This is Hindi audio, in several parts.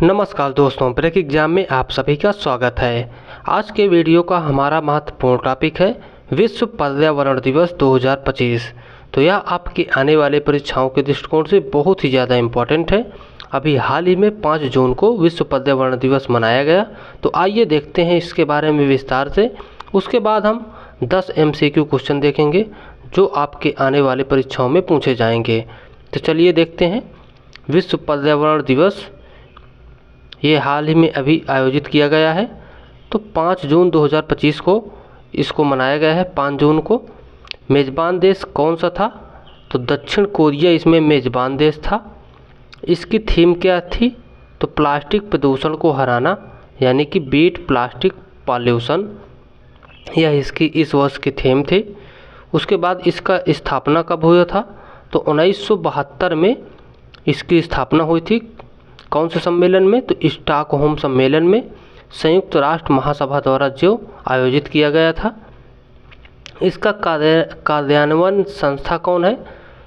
नमस्कार दोस्तों, ब्रेक एग्जाम में आप सभी का स्वागत है। आज के वीडियो का हमारा महत्वपूर्ण टॉपिक है विश्व पर्यावरण दिवस 2025। तो यह आपके आने वाले परीक्षाओं के दृष्टिकोण से बहुत ही ज़्यादा इम्पोर्टेंट है। अभी हाल ही में 5 जून को विश्व पर्यावरण दिवस मनाया गया। तो आइए देखते हैं इसके बारे में विस्तार से। उसके बाद हम 10 MCQ क्वेश्चन देखेंगे जो आपके आने वाले परीक्षाओं में पूछे जाएंगे। तो चलिए देखते हैं। विश्व पर्यावरण दिवस ये हाल ही में अभी आयोजित किया गया है। तो 5 जून 2025 को इसको मनाया गया है। 5 जून को मेज़बान देश कौन सा था? तो दक्षिण कोरिया इसमें मेज़बान देश था। इसकी थीम क्या थी? तो प्लास्टिक प्रदूषण को हराना, यानी कि बीट प्लास्टिक पॉल्यूशन, यह इसकी इस वर्ष की थीम थी। उसके बाद इसका स्थापना कब हुआ था? तो 1972 में इसकी स्थापना हुई थी। कौन से सम्मेलन में? तो स्टॉकहोम सम्मेलन में संयुक्त राष्ट्र महासभा द्वारा जो आयोजित किया गया था। इसका कार्यान्वयन संस्था कौन है?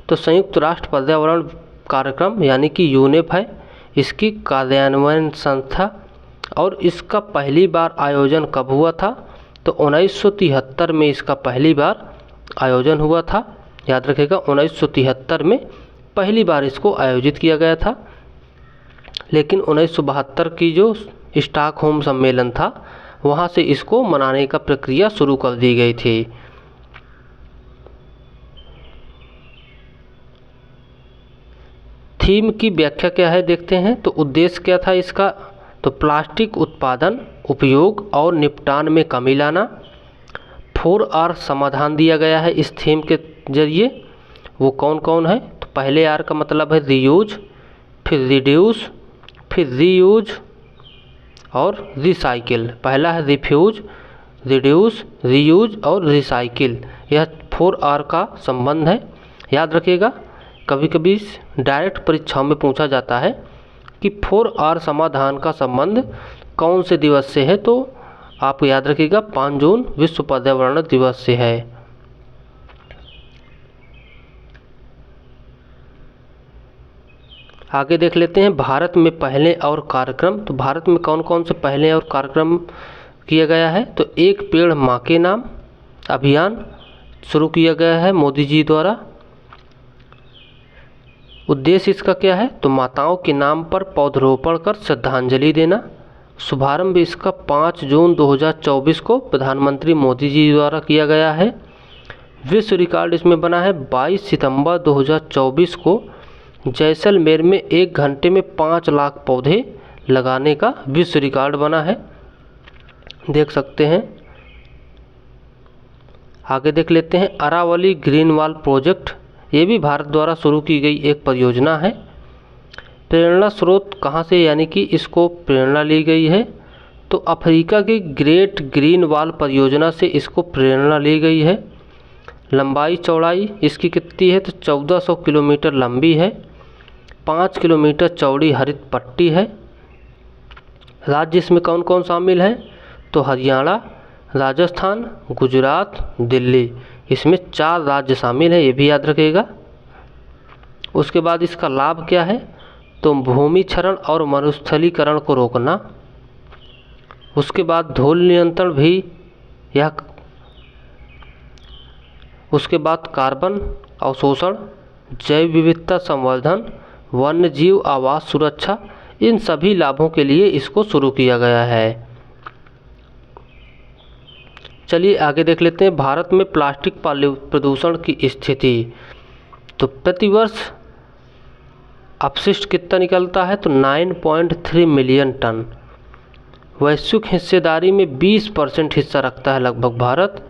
तो संयुक्त राष्ट्र पर्यावरण कार्यक्रम यानी कि यूनेप है इसकी कार्यान्वयन संस्था। और इसका पहली बार आयोजन कब हुआ था? तो 1973 में इसका पहली बार आयोजन हुआ था। याद रखिएगा, 1973 में पहली बार इसको आयोजित किया गया था। लेकिन 1972 की जो स्टॉकहोम सम्मेलन था वहाँ से इसको मनाने का प्रक्रिया शुरू कर दी गई थी। थीम की व्याख्या क्या है देखते हैं। तो उद्देश्य क्या था इसका? तो प्लास्टिक उत्पादन, उपयोग और निपटान में कमी लाना। 4R समाधान दिया गया है इस थीम के जरिए। वो कौन कौन है? तो पहले R का मतलब है रीयूज, फिर रिड्यूस, फिर रीयूज और रिसाइकिल। पहला है रिफ्यूज, रिड्यूस, रीयूज और रिसाइकिल। यह 4R का संबंध है। याद रखिएगा, कभी कभी डायरेक्ट परीक्षाओं में पूछा जाता है कि 4R समाधान का संबंध कौन से दिवस से है। तो आप याद रखिएगा 5 जून विश्व पर्यावरण दिवस से है। आगे देख लेते हैं भारत में पहले और कार्यक्रम। तो भारत में कौन कौन से पहले और कार्यक्रम किया गया है? तो एक पेड़ माँ के नाम अभियान शुरू किया गया है मोदी जी द्वारा। उद्देश्य इसका क्या है? तो माताओं के नाम पर पौधरोपण कर श्रद्धांजलि देना। शुभारंभ इसका 5 जून 2024 को प्रधानमंत्री मोदी जी द्वारा किया गया है। विश्व रिकॉर्ड इसमें बना है 22 सितंबर 2024 को जैसलमेर में 1 घंटे में 5 लाख पौधे लगाने का विश्व रिकॉर्ड बना है, देख सकते हैं। आगे देख लेते हैं अरावली ग्रीन वॉल प्रोजेक्ट। ये भी भारत द्वारा शुरू की गई एक परियोजना है। प्रेरणा स्रोत कहाँ से यानी कि इसको प्रेरणा ली गई है? तो अफ्रीका की ग्रेट ग्रीन वॉल परियोजना से इसको प्रेरणा ली गई है। लंबाई चौड़ाई इसकी कितनी है? तो 1400 किलोमीटर लंबी है। 5 किलोमीटर चौड़ी हरित पट्टी है। राज्य इसमें कौन कौन शामिल है? तो हरियाणा, राजस्थान, गुजरात, दिल्ली, इसमें 4 राज्य शामिल है, ये भी याद रखिएगा। उसके बाद इसका लाभ क्या है? तो भूमि क्षरण और मरुस्थलीकरण को रोकना। उसके बाद धूल नियंत्रण भी यह। उसके बाद कार्बन अवशोषण, जैव विविधता संवर्धन, वन्य जीव आवास सुरक्षा, इन सभी लाभों के लिए इसको शुरू किया गया है। चलिए आगे देख लेते हैं भारत में प्लास्टिक प्रदूषण की स्थिति। तो प्रतिवर्ष अपशिष्ट कितना निकलता है? तो 9.3 मिलियन टन। वैश्विक हिस्सेदारी में 20% हिस्सा रखता है लगभग भारत।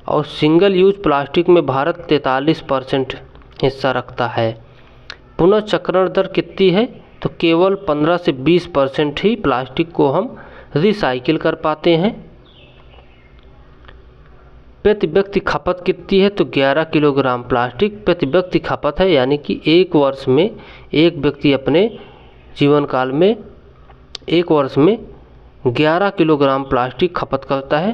और सिंगल यूज प्लास्टिक में भारत 43% हिस्सा रखता है। पुनर्चक्रण दर कितनी है? तो केवल 15 से 20% ही प्लास्टिक को हम रिसाइकिल कर पाते हैं। प्रति व्यक्ति खपत कितनी है? तो 11 किलोग्राम प्लास्टिक प्रति व्यक्ति खपत है, यानी कि एक वर्ष में एक व्यक्ति अपने जीवन काल में एक वर्ष में 11 किलोग्राम प्लास्टिक खपत करता है।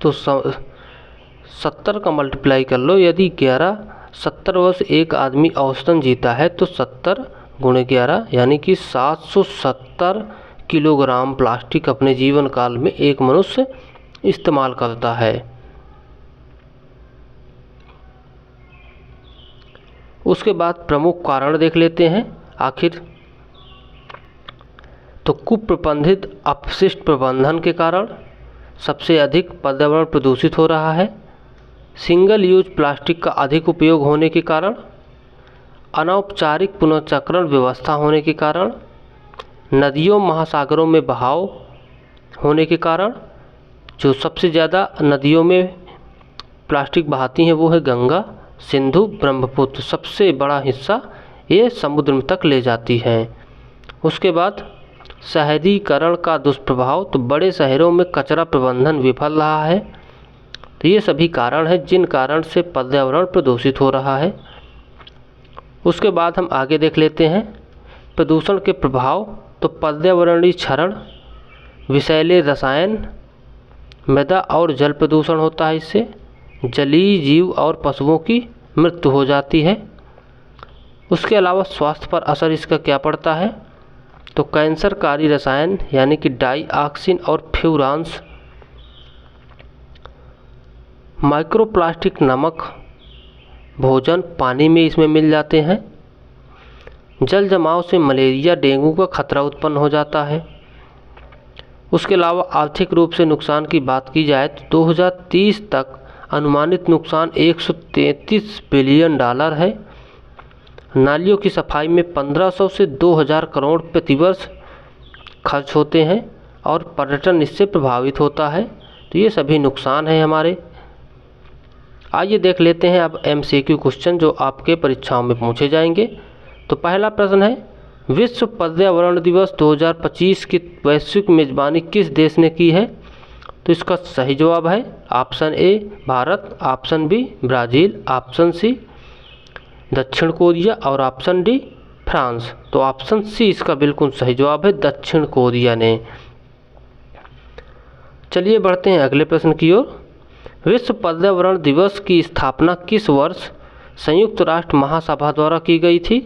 तो 70 का मल्टीप्लाई कर लो। यदि 70 वर्ष एक आदमी औसतन जीता है तो 70 गुणे 11 यानी कि 770 किलोग्राम प्लास्टिक अपने जीवन काल में एक मनुष्य इस्तेमाल करता है। उसके बाद प्रमुख कारण देख लेते हैं आखिर। तो कुप्रबंधित अपशिष्ट प्रबंधन के कारण सबसे अधिक पर्यावरण प्रदूषित हो रहा है। सिंगल यूज प्लास्टिक का अधिक उपयोग होने के कारण, अनौपचारिक पुनर्चक्रण व्यवस्था होने के कारण, नदियों महासागरों में बहाव होने के कारण, जो सबसे ज़्यादा नदियों में प्लास्टिक बहाती हैं वो है गंगा, सिंधु, ब्रह्मपुत्र। सबसे बड़ा हिस्सा ये समुद्र तक ले जाती हैं। उसके बाद शहरीकरण का दुष्प्रभाव, तो बड़े शहरों में कचरा प्रबंधन विफल रहा है। तो ये सभी कारण हैं जिन कारण से पर्यावरण प्रदूषित हो रहा है। उसके बाद हम आगे देख लेते हैं प्रदूषण के प्रभाव। तो पर्यावरणीय क्षरण, विषैले रसायन, मृदा और जल प्रदूषण होता है। इससे जलीय जीव और पशुओं की मृत्यु हो जाती है। उसके अलावा स्वास्थ्य पर असर इसका क्या पड़ता है, तो कैंसरकारी रसायन यानी कि डाइऑक्सिन और फ्यूरांस, माइक्रोप्लास्टिक नमक भोजन पानी में इसमें मिल जाते हैं। जल जमाव से मलेरिया, डेंगू का खतरा उत्पन्न हो जाता है। उसके अलावा आर्थिक रूप से नुकसान की बात की जाए तो 2030 तक अनुमानित नुकसान 133 बिलियन डॉलर है। नालियों की सफाई में 1500 से 2000 करोड़ प्रतिवर्ष खर्च होते हैं और पर्यटन इससे प्रभावित होता है। तो ये सभी नुकसान हैं हमारे। आइए देख लेते हैं अब MCQ क्वेश्चन जो आपके परीक्षाओं में पूछे जाएंगे। तो पहला प्रश्न है, विश्व पर्यावरण दिवस 2025 की वैश्विक मेजबानी किस देश ने की है? तो इसका सही जवाब है option A Bharat, option B Brazil, option C दक्षिण कोरिया और ऑप्शन डी फ्रांस। तो ऑप्शन सी इसका बिल्कुल सही जवाब है, दक्षिण कोरिया ने। चलिए बढ़ते हैं अगले प्रश्न की ओर। विश्व पर्यावरण दिवस की स्थापना किस वर्ष संयुक्त राष्ट्र महासभा द्वारा की गई थी?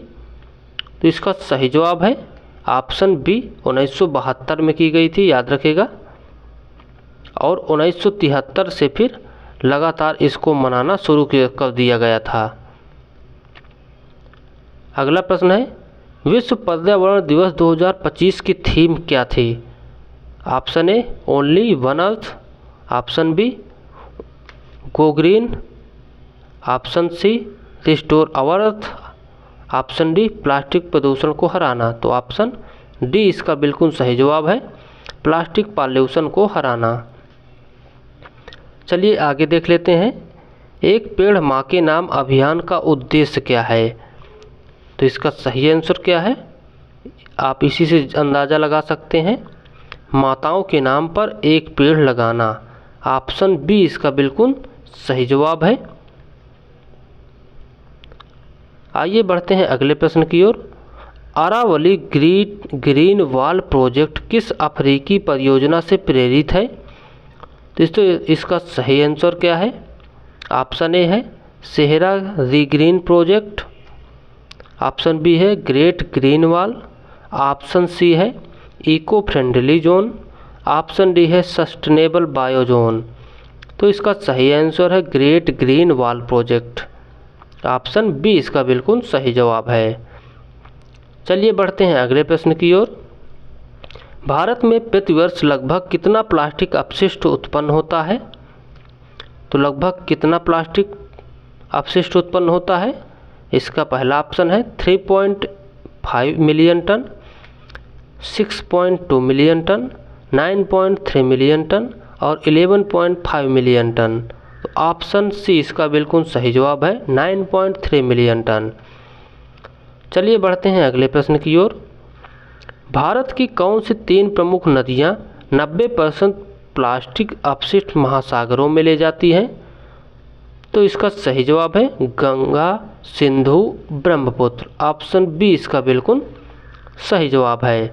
तो इसका सही जवाब है ऑप्शन बी 1972 में की गई थी, याद रखेगा। और 1973 से फिर लगातार इसको मनाना शुरू कर दिया गया था। अगला प्रश्न है, विश्व पर्यावरण दिवस 2025 की थीम क्या थी? Option A only one earth, option B go green, option C restore our earth, option D plastic प्रदूषण को हराना। तो ऑप्शन डी इसका बिल्कुल सही जवाब है, प्लास्टिक पॉल्यूशन को हराना। चलिए आगे देख लेते हैं, एक पेड़ माँ के नाम अभियान का उद्देश्य क्या है? तो इसका सही आंसर क्या है, आप इसी से अंदाज़ा लगा सकते हैं, माताओं के नाम पर एक पेड़ लगाना। ऑप्शन बी इसका बिल्कुल सही जवाब है। आइए बढ़ते हैं अगले प्रश्न की ओर। अरावली ग्रीन वॉल प्रोजेक्ट किस अफ्रीकी परियोजना से प्रेरित है? तो इसका सही आंसर क्या है? ऑप्शन ए है Sahara regreen project, option B है great green wall, option C है eco friendly zone, option D है सस्टेनेबल बायो जोन। तो इसका सही आंसर है great green wall project, option B इसका बिल्कुल सही जवाब है। चलिए बढ़ते हैं अगले प्रश्न की ओर। भारत में प्रतिवर्ष लगभग कितना प्लास्टिक अपशिष्ट उत्पन्न होता है? तो लगभग कितना प्लास्टिक अपशिष्ट उत्पन्न होता है? इसका पहला ऑप्शन है 3.5 million ton, 6.2 million ton, 9.3 million ton और 11.5 मिलियन टन। तो ऑप्शन सी इसका बिल्कुल सही जवाब है 9.3 मिलियन टन। चलिए बढ़ते हैं अगले प्रश्न की ओर। भारत की कौन सी 3 प्रमुख नदियां 90% प्लास्टिक अपशिष्ट महासागरों में ले जाती हैं? तो इसका सही जवाब है गंगा, सिंधु, ब्रह्मपुत्र। ऑप्शन बी इसका बिल्कुल सही जवाब है।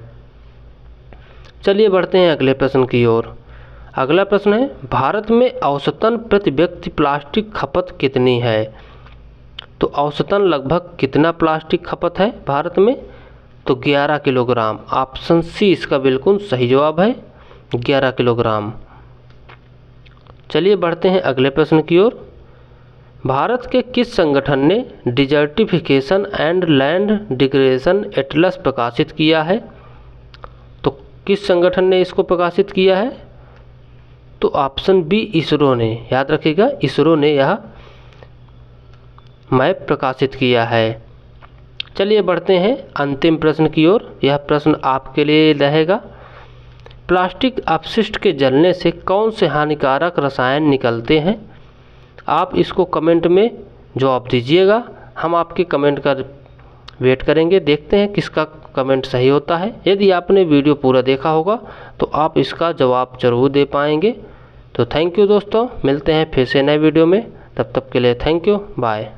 चलिए बढ़ते हैं अगले प्रश्न की ओर। अगला प्रश्न है, भारत में औसतन प्रति व्यक्ति प्लास्टिक खपत कितनी है? तो औसतन लगभग कितना प्लास्टिक खपत है भारत में? तो 11 किलोग्राम। ऑप्शन सी इसका बिल्कुल सही जवाब है, 11 किलोग्राम। चलिए बढ़ते हैं अगले प्रश्न की ओर। भारत के किस संगठन ने desertification and land degradation Atlas प्रकाशित किया है? तो किस संगठन ने इसको प्रकाशित किया है? तो ऑप्शन बी इसरो ने। याद रखिएगा, इसरो ने यह मैप प्रकाशित किया है। चलिए बढ़ते हैं अंतिम प्रश्न की ओर। यह प्रश्न आपके लिए रहेगा। प्लास्टिक अपशिष्ट के जलने से कौन से हानिकारक रसायन निकलते हैं? आप इसको कमेंट में जवाब दीजिएगा। हम आपके कमेंट का वेट करेंगे, देखते हैं किसका कमेंट सही होता है। यदि आपने वीडियो पूरा देखा होगा तो आप इसका जवाब जरूर दे पाएंगे। तो थैंक यू दोस्तों, मिलते हैं फिर से नए वीडियो में। तब तक के लिए थैंक यू, बाय।